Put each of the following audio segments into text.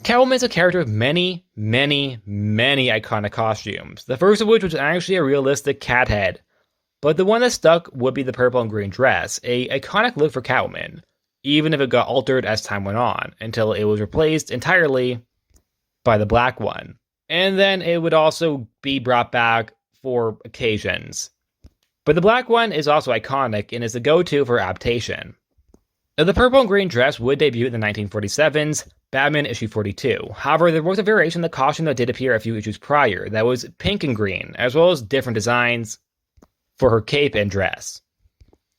Catwoman is a character with many iconic costumes. The first of which was actually a realistic cat head, but the one that stuck would be the purple and green dress, a iconic look for Catwoman, even if it got altered as time went on, until it was replaced entirely by the black one. And then it would also be brought back for occasions. But the black one is also iconic and is the go-to for adaptation. The purple and green dress would debut in the 1947's Batman issue 42. However, there was a variation of the costume that did appear a few issues prior that was pink and green, as well as different designs for her cape and dress.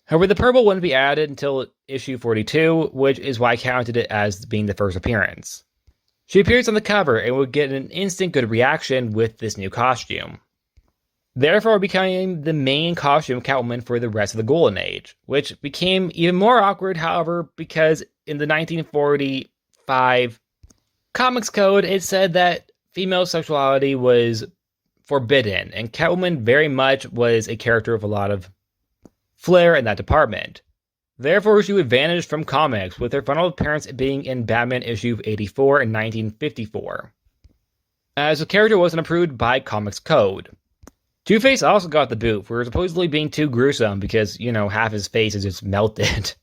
However, the purple wouldn't be added until issue 42, which is why I counted it as being the first appearance. She appears on the cover and would get an instant good reaction with this new costume, therefore becoming the main costume of Catwoman for the rest of the Golden Age, which became even more awkward, however, because in the 1945 Comics Code, it said that female sexuality was forbidden, and Catwoman very much was a character with a lot of flair in that department. Therefore, she would vanish from comics, with her final appearance being in Batman issue 84 in 1954, as the character wasn't approved by Comics Code. Two-Face also got the boot for supposedly being too gruesome because, half his face is just melted.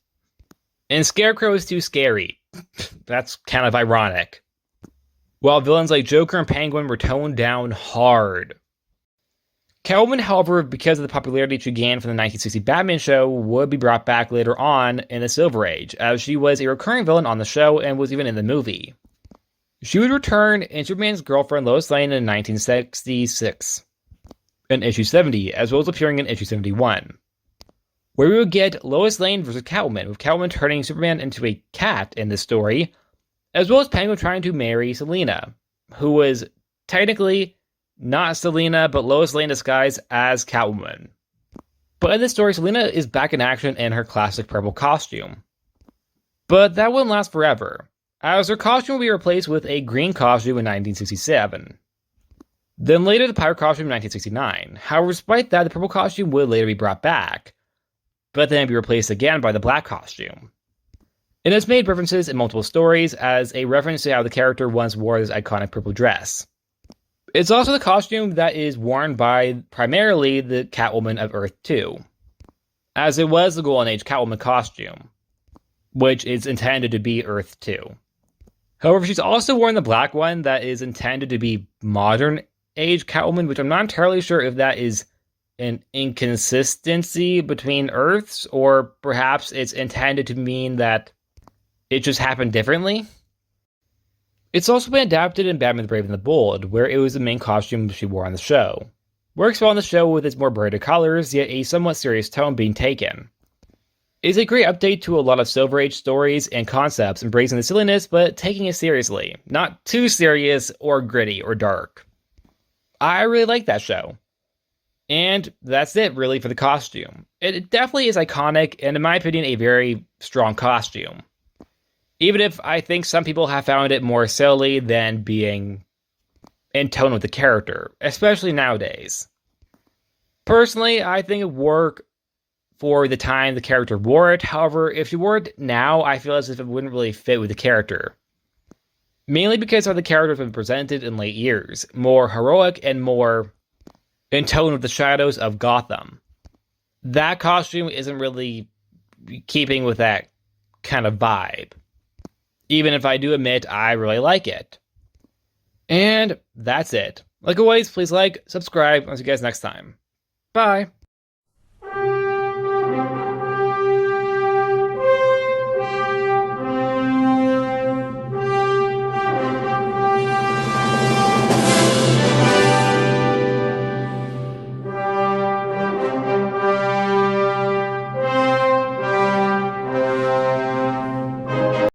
And Scarecrow is too scary. That's kind of ironic. While villains like Joker and Penguin were toned down hard. Catwoman, however, because of the popularity she gained from the 1960 Batman show, would be brought back later on in the Silver Age, as she was a recurring villain on the show and was even in the movie. She would return in Superman's girlfriend Lois Lane in 1966, in issue 70, as well as appearing in issue 71, where we would get Lois Lane versus Catwoman, with Catwoman turning Superman into a cat in this story, as well as Penguin trying to marry Selina, who was technically not Selina, but Lois Lane disguised as Catwoman. But in this story, Selina is back in action in her classic purple costume. But that wouldn't last forever, as her costume will be replaced with a green costume in 1967. Then later the pirate costume in 1969. However, despite that, the purple costume would later be brought back, but then be replaced again by the black costume. It has made references in multiple stories as a reference to how the character once wore this iconic purple dress. It's also the costume that is worn by primarily the Catwoman of Earth 2, as it was the Golden Age Catwoman costume, which is intended to be Earth 2. However, she's also worn the black one that is intended to be modern age Catwoman, which I'm not entirely sure if that is an inconsistency between Earths, or perhaps it's intended to mean that it just happened differently. It's also been adapted in Batman the Brave and the Bold, where it was the main costume she wore on the show. Works well on the show with its more brighter colors, yet a somewhat serious tone being taken. It's a great update to a lot of Silver Age stories and concepts, embracing the silliness but taking it seriously. Not too serious or gritty or dark. I really like that show. And that's it, really, for the costume. It definitely is iconic, and in my opinion, a very strong costume. Even if I think some people have found it more silly than being in tone with the character, especially nowadays. Personally, I think it worked for the time the character wore it. However, if she wore it now, I feel as if it wouldn't really fit with the character. Mainly because of the character has been presented in late years, more heroic and more in tone with the shadows of Gotham. That costume isn't really keeping with that kind of vibe. Even if I do admit I really like it. And that's it. Like always, please like, subscribe, and I'll see you guys next time. Bye!